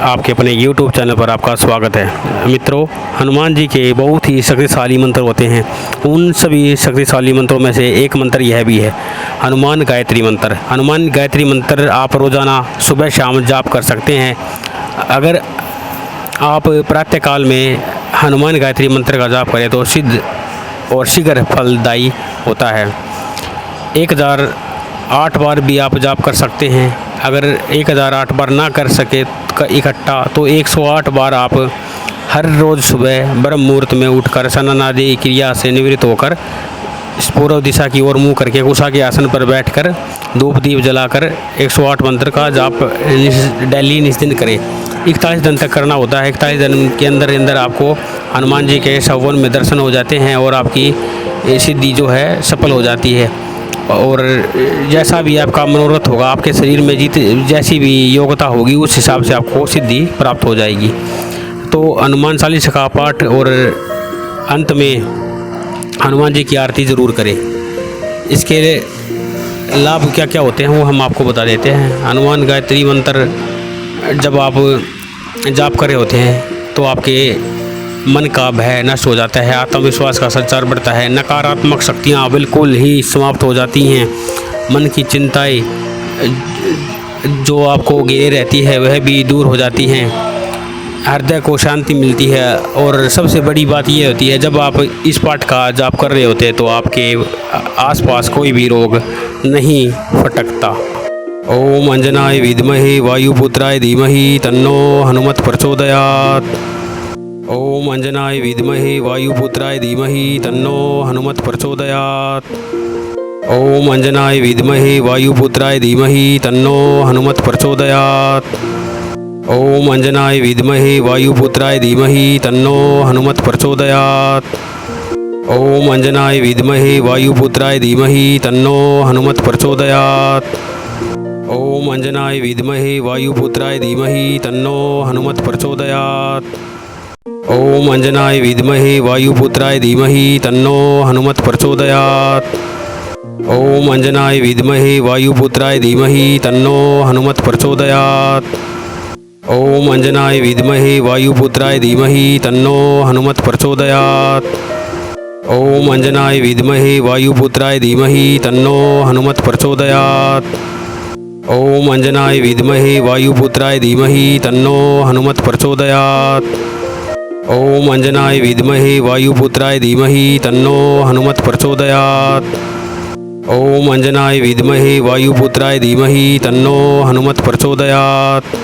आपके अपने YouTube channel पर आपका स्वागत है। मित्रों, हनुमान जी के बहुत ही शक्तिशाली मंत्र होते हैं। उन सभी शक्तिशाली मंत्रों में से एक मंत्र यह भी है, हनुमान गायत्री मंत्र। हनुमान गायत्री मंत्र आप रोज़ाना सुबह शाम जाप कर सकते हैं। अगर आप प्रातःकाल में हनुमान गायत्री मंत्र का जाप करें तो सिद्ध और शीघ्र फलदायी होता है। 1008 बार भी आप जाप कर सकते हैं। अगर 1008 बार ना कर सके इकट्ठा तो 108 बार आप हर रोज़ सुबह ब्रह्म मुहूर्त में उठकर स्नान आदि क्रिया से निवृत्त होकर पूर्व दिशा की ओर मुँह करके उषा के आसन पर बैठकर धूप दीप जलाकर 108 मंत्र का जाप डेली निस्दिन करें। 41 दिन तक करना होता है। 41 दिन के अंदर आपको हनुमान जी के सवन में दर्शन हो जाते हैं और आपकी सिद्धि जो है सफल हो जाती है। और जैसा भी आपका मनोरथ होगा, आपके शरीर में जैसी भी योग्यता होगी उस हिसाब से आपको सिद्धि प्राप्त हो जाएगी। तो हनुमान चालीसा का पाठ और अंत में हनुमान जी की आरती ज़रूर करें। इसके लाभ क्या क्या होते हैं वो हम आपको बता देते हैं। हनुमान गायत्री मंत्र जब आप जाप कर रहे होते हैं तो आपके मन का भय नष्ट हो जाता है, आत्मविश्वास का संचार बढ़ता है, नकारात्मक शक्तियाँ बिल्कुल ही समाप्त हो जाती हैं। मन की चिंताएं जो आपको घेरे रहती है वह भी दूर हो जाती हैं। हृदय को शांति मिलती है। और सबसे बड़ी बात यह होती है, जब आप इस पाठ का जाप कर रहे होते हैं तो आपके आसपास कोई भी रोग नहीं फटकता। ओम अंजनाय विद्महे वायुपुत्राय धीमहि तन्नो हनुमत प्रचोदयात्। ओम अंजनाय विद्महे वायुपुत्राय धीमहि तन्नो हनुमत प्रचोदयात्। ओम अंजनाय विद्महे वायुपुत्राय धीमहि तन्नो हनुमत प्रचोदयात्। ओम अंजनाय विद्महे वायुपुत्राय धीमहि तन्नो हनुमत प्रचोदयात्। ओम अंजनाय विद्महे वायुपुत्राय धीमहि तन्नो हनुमत प्रचोदयात्। ओम अंजनाय विद्महे वायुपुत्राय धीमहि तन्नो हनुमत प्रचोदयात्। ओम अंजनाय विद्महे वायुपुत्राय धीमहि तन्नो हनुमत प्रचोदयात्। ओम अंजनाय विद्महे वायुपुत्राय धीमहि तन्नो हनुमत प्रचोदयात्। ओम अंजनाय विद्महे वायुपुत्राय धीमहि तन्नो हनुमत प्रचोदयात्। ओम अंजनाय विद्महे वायुपुत्राय धीमहि तन्नो हनुमत प्रचोदयात्। ओम अंजनाय विद्महे वायुपुत्राय धीमहि तन्नो हनुमत प्रचोदयात्। ओम अंजनाय विद्महे वायुपुत्राय धीमहि तन्नो हनुमत प्रचोदयात्। ओम अंजनाय विद्महे वायुपुत्राय धीमहि तन्नो हनुमत प्रचोदयात्।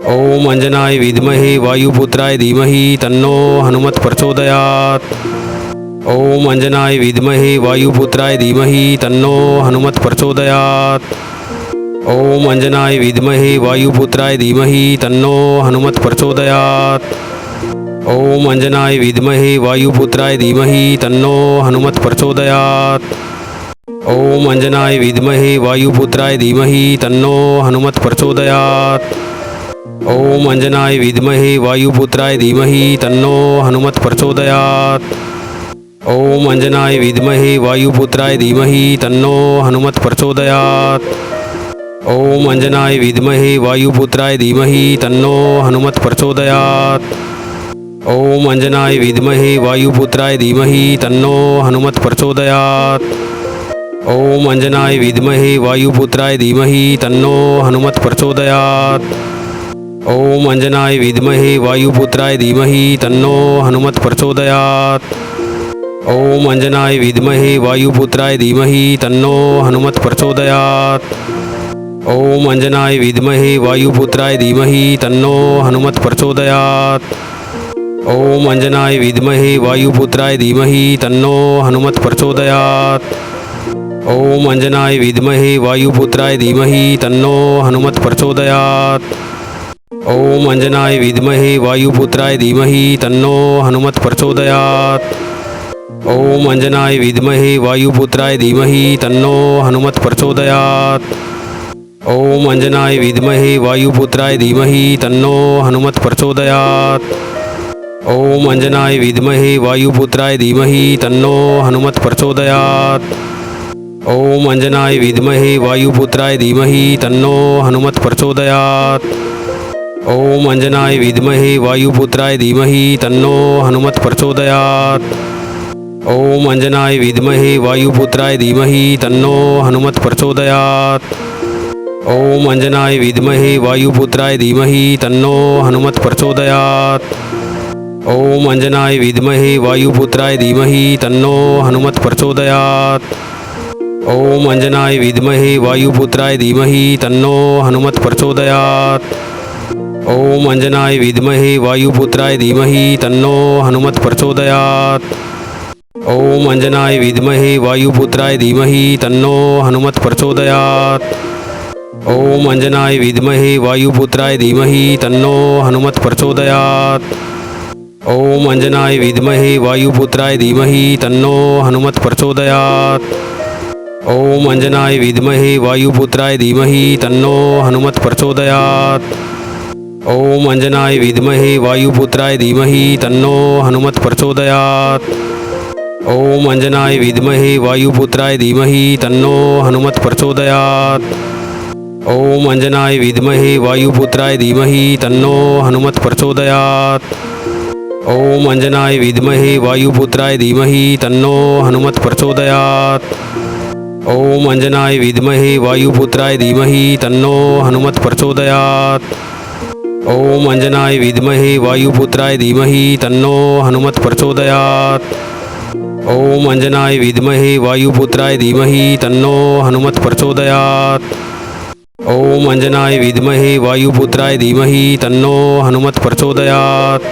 ओम अंजनाय विद्महे वायुपुत्राय धीमहि तन्नो हनुमत प्रचोदयात्। ओम अंजनाय विद्महे वायुपुत्राय धीमहि तन्नो हनुमत प्रचोदयात्। ओम अंजनाय विद्महे वायुपुत्राय धीमहि तन्नो हनुमत प्रचोदयात्। ओम अंजनाय विद्महे वायुपुत्राय धीमहि तन्नो हनुमत प्रचोदयात्। ओम अंजनाय विद्महे वायुपुत्राय धीमहि तन्नो हनुमत प्रचोदयात्। ओम अंजनाय विद्महे वायुपुत्राय धीमहि तन्नो हनुमत प्रचोदयात्। ओम अंजनाय विद्महे वायुपुत्राय धीमहि तन्नो हनुमत प्रचोदयात्। ओम अंजनाय विद्महे वायुपुत्राय धीमहि तन्नो हनुमत प्रचोदयात्। ओम अंजनाय विद्महे वायुपुत्राय धीमहि तन्नो हनुमत प्रचोदयात्। ओम अंजनाय विद्महे वायुपुत्राय धीमहि तन्नो हनुमत प्रचोदयात्। ओम अंजनाय विद्महे वायुपुत्राय धीमहि तन्नो हनुमत प्रचोदयात्। ओम अंजनाय विद्महे वायुपुत्राय धीमहि तन्नो हनुमत प्रचोदयात्। ओम अंजनाय विद्महे वायुपुत्राय धीमहि तन्नो हनुमत प्रचोदयात्। ओम अंजनाय विद्महे वायुपुत्राय धीमहि तन्नो हनुमत प्रचोदयात्। ओम अंजनाय विद्महे वायुपुत्राय धीमहि तन्नो हनुमत प्रचोदयात्। ओम अंजनाय विद्महे वायुपुत्राय धीमहि तन्नो हनुमत प्रचोदयात्। ओम अंजनाय विद्महे वायुपुत्राय धीमहि तन्नो हनुमत प्रचोदयात्। ओम अंजनाय विद्महे वायुपुत्राय धीमहि तन्नो हनुमत प्रचोदयात्। ओम अंजनाय विद्महे वायुपुत्राय धीमहि तन्नो हनुमत प्रचोदयात्। ओम अंजनाय विद्महे वायुपुत्राय धीमहि तन्नो हनुमत प्रचोदयात्। ओम अंजनाय विद्महे वायुपुत्राय धीमहि तन्नो हनुमत् प्रचोदयात्। ओम अंजनाय विद्महे वायुपुत्राय धीमहि तन्नो हनुमत् प्रचोदयात्। ओम अंजनाय विद्महे वायुपुत्राय धीमहि तन्नो हनुमत् प्रचोदयात्। ओम अंजनाय विद्महे वायुपुत्राय धीमहि तन्नो हनुमत् प्रचोदयात्। ओम अंजनाय विद्महे वायुपुत्राय धीमहि तन्नो हनुमत् प्रचोदयात्। ओम अंजनाय विद्महे वायुपुत्राय धीमहि तन्नो हनुमत् प्रचोदयात्। ओम अंजनाय विद्महे वायुपुत्राय धीमहि तन्नो हनुमत् प्रचोदयात्। ओम अंजनाय विद्महे वायुपुत्राय धीमहि तन्नो हनुमत् प्रचोदयात्। ओम अंजनाय विद्महे वायुपुत्राय धीमहि तन्नो हनुमत् प्रचोदयात्। ओम अंजनाय विद्महे वायुपुत्राय धीमहि तन्नो हनुमत् प्रचोदयात्। ओम अंजनाय विद्महे वायुपुत्राय धीमहि तन्नो हनुमत् प्रचोदयात्। ओम अंजनाय विद्महे वायुपुत्राय धीमहि तन्नो हनुमत् प्रचोदयात्। ओम अंजनाय विद्महे वायुपुत्राय धीमहि तन्नो हनुमत् प्रचोदयात्। ओम अंजनाय विद्महे वायुपुत्राय धीमहि तन्नो हनुमत् प्रचोदयात्। ओम अंजनाय विद्महे वायुपुत्राय धीमहि तन्नो हनुमत् प्रचोदयात्। ओम अंजनाय विद्महे वायुपुत्राय धीमहि तन्नो हनुमत् प्रचोदयात्। ओम अंजनाय विद्महे वायुपुत्राय धीमहि तन्नो हनुमत् प्रचोदयात्। ओम अंजनाय विद्महे वायुपुत्राय धीमहि तन्नो हनुमत् प्रचोदयात्।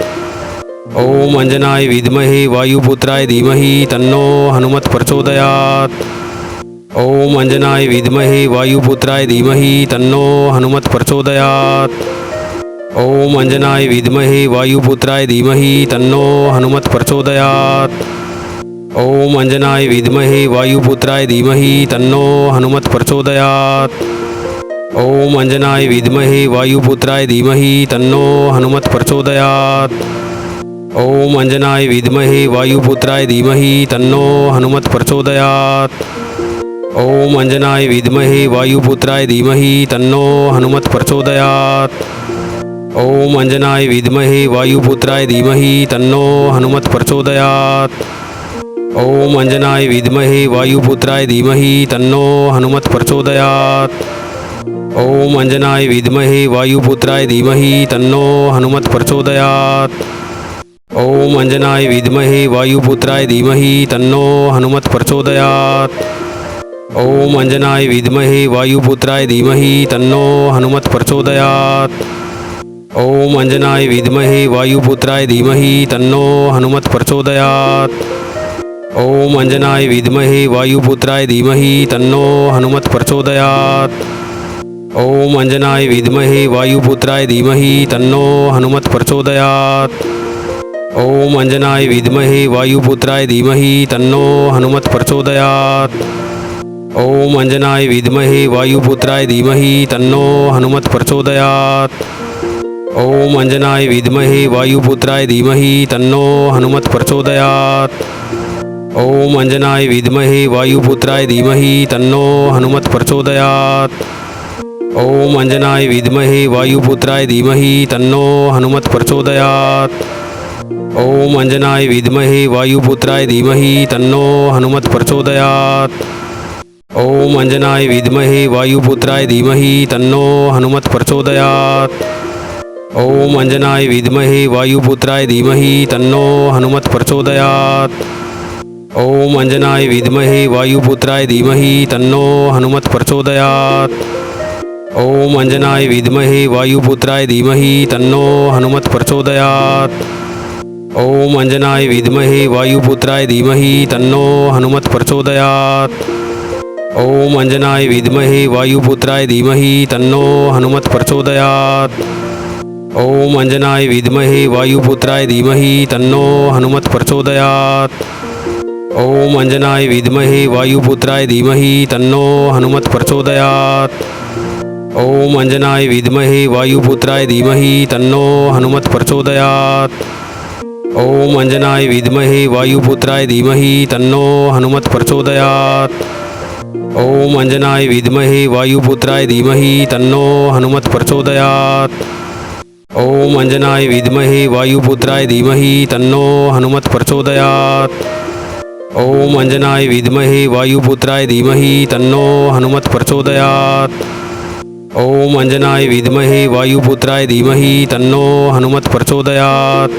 ओम अंजनाय विद्महे वायुपुत्राय धीमहि तन्नो हनुमत् प्रचोदयात्। ओम अंजनाय विद्महे वायुपुत्राय धीमहि तन्नो हनुमत् प्रचोदयात्। ओम अंजनाय विद्महे वायुपुत्राय धीमहि तन्नो हनुमत् प्रचोदयात्। ओम अंजनाय विद्महे वायुपुत्राय धीमहि तन्नो हनुमत् प्रचोदयात्। ओम अंजनाय विद्महे वायुपुत्राय धीमहि तन्नो हनुमत् प्रचोदयात्। ओम अंजनाय विद्महे वायुपुत्राय धीमहि तन्नो हनुमत् प्रचोदयात्। ओम अंजनाय विद्महे वायुपुत्राय धीमहि तन्नो हनुमत् प्रचोदयात्। ओम अंजनाय विद्महे वायुपुत्राय धीमहि तन्नो हनुमत् प्रचोदयात्। ओम अंजनाय विद्महे वायुपुत्राय धीमहि तन्नो हनुमत् प्रचोदयात्। ओम अंजनाय विद्महे वायुपुत्राय धीमहि तन्नो हनुमत् प्रचोदयात्। ओम अंजनाय विद्महे वायुपुत्राय धीमहि तन्नो हनुमत् प्रचोदयात्। ओम अंजनाय विद्महे वायुपुत्राय धीमहि तन्नो हनुमत् प्रचोदयात्। ओम अंजनाय विद्महे वायुपुत्राय धीमहि तन्नो हनुमत् प्रचोदयात्। ओम अंजनाय विद्महे वायुपुत्राय धीमहि तन्नो हनुमत् प्रचोदयात्। ओम अंजनाय विद्महे वायुपुत्राय धीमहि तन्नो हनुमत् प्रचोदयात्। ओम अंजनाय विद्महे वायुपुत्राय धीमहि तन्नो हनुमत् प्रचोदयात्। ओम अंजनाय विद्महे वायुपुत्राय धीमहि तन्नो हनुमत् प्रचोदयात्। ओम अंजनाय विद्महे वायुपुत्राय धीमहि तन्नो हनुमत् प्रचोदयात्। ओम अंजनाय विद्महे वायुपुत्राय धीमहि तन्नो हनुमत् प्रचोदयात्। ओम अंजनाय विद्महे वायुपुत्राय धीमहि तन्नो हनुमत् प्रचोदयात्। ओम अंजनाय विद्महे वायुपुत्राय धीमहि तन्नो हनुमत् प्रचोदयात्। ओम अंजनाय विद्महे वायुपुत्राय धीमहि तन्नो हनुमत् प्रचोदयात्। ओम अंजनाय विद्महे वायुपुत्राय धीमहि तन्नो हनुमत् प्रचोदयात्। ओम अंजनाय विद्महे वायुपुत्राय धीमहि तन्नो हनुमत् प्रचोदयात्। ओम अंजनाय विद्महे वायुपुत्राय धीमहि तन्नो हनुमत् प्रचोदयात्। ओम अंजनाय विद्महे वायुपुत्राय धीमहि तन्नो हनुमत् प्रचोदयात्। ओम अंजनाय विद्महे वायुपुत्राय धीमहि तन्नो हनुमत् प्रचोदयात्। ओम अंजनाय विद्महे वायुपुत्राय धीमहि तन्नो हनुमत् प्रचोदयात्। ओम अंजनाय विद्महे वायुपुत्राय धीमहि तन्नो हनुमत् प्रचोदयात्। ओम अंजनाय विद्महे वायुपुत्राय धीमहि तन्नो हनुमत् प्रचोदयात्। ओम अंजनाय विद्महे वायुपुत्राय धीमहि तन्नो हनुमत् प्रचोदयात्। ओम अंजनाय विद्महे वायुपुत्राय धीमहि तन्नो हनुमत् प्रचोदयात्। ओम अंजनाय विद्महे वायुपुत्राय धीमहि तन्नो हनुमत प्रचोदयात्। ओम अंजनाय विद्महे वायुपुत्राय धीमहि तन्नो हनुमत प्रचोदयात्। ओम अंजनाय विद्महे वायुपुत्राय धीमहि तन्नो हनुमत प्रचोदयात्।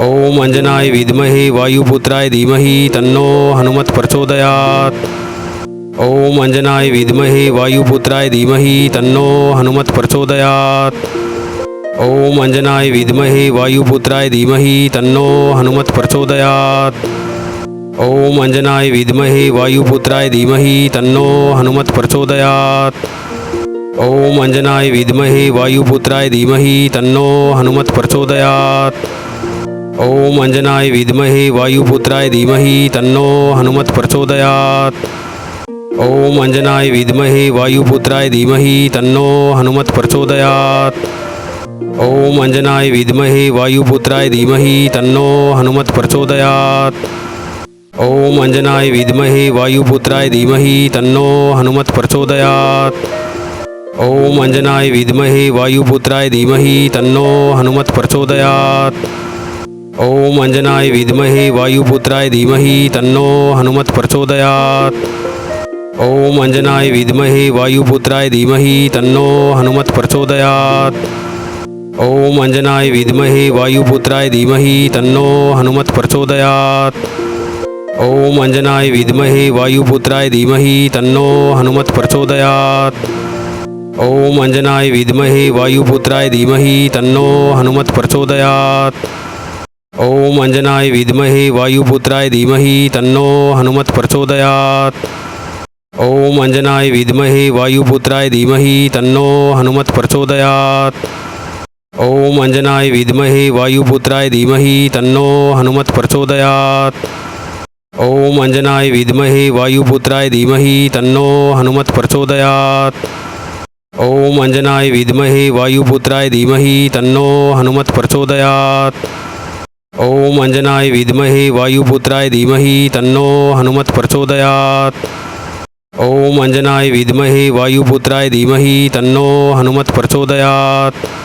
ओम अंजनाय विद्महे वायुपुत्राय धीमहि तन्नो हनुमत प्रचोदयात्। ओम अंजनाय विद्महे वायुपुत्राय धीमहि तन्नो हनुमत प्रचोदयात्। ओम अंजनाय विद्महे वायुपुत्राय धीमहि तन्नो हनुमत प्रचोदयात्। ओम अंजनाय विद्महे वायुपुत्राय धीमहि तन्नो हनुमत प्रचोदयात्। ओम अंजनाय विद्महे वायुपुत्राय धीमहि तन्नो हनुमत प्रचोदयात्। ओम अंजनाय विद्महे वायुपुत्राय धीमहि तन्नो हनुमत प्रचोदयात्। ओम अंजनाय विद्महे वायुपुत्राय धीमहि तन्नो हनुमत प्रचोदयात्। ओम अंजनाय विद्महे वायुपुत्राय धीमहि तन्नो हनुमत प्रचोदयात्। ओम अंजनाय विद्महे वायुपुत्राय धीमहि तन्नो हनुमत प्रचोदयात्। ओम अंजनाय विद्महे वायुपुत्राय धीमहि तन्नो हनुमत प्रचोदयात्। ओम अंजनाय विद्महे वायुपुत्राय धीमहि तन्नो हनुमत प्रचोदयात्। ओम अंजनाय विद्महे वायुपुत्राय धीमहि तन्नो हनुमत प्रचोदयात्। ओम अंजनाय विद्महे वायुपुत्राय धीमहि तन्नो हनुमत प्रचोदयात्। ओम अंजनाय विद्महे वायुपुत्राय धीमहि तन्नो हनुमत प्रचोदयात्। ओम अंजनाय विद्महे वायुपुत्राय धीमहि तन्नो हनुमत प्रचोदयात्। ओम अंजनाय विद्महे वायुपुत्राय धीमहि तन्नो हनुमत प्रचोदयात्। ओम अंजनाय विद्महे वायुपुत्राय धीमहि तन्नो हनुमत प्रचोदयात्। ओम अंजनाय विद्महे वायुपुत्राय धीमहि तन्नो हनुमत प्रचोदयात्। ओम अंजनाय विद्महे वायुपुत्राय धीमहि तन्नो हनुमत प्रचोदयात्। ओम अंजनाय विद्महे वायुपुत्राय धीमहि तन्नो हनुमत प्रचोदयात्। ओम अंजनाय विद्महे वायुपुत्राय धीमहि तन्नो हनुमत प्रचोदयात्। ओम अंजनाय विद्महे वायुपुत्राय धीमहि तन्नो हनुमत प्रचोदयात्।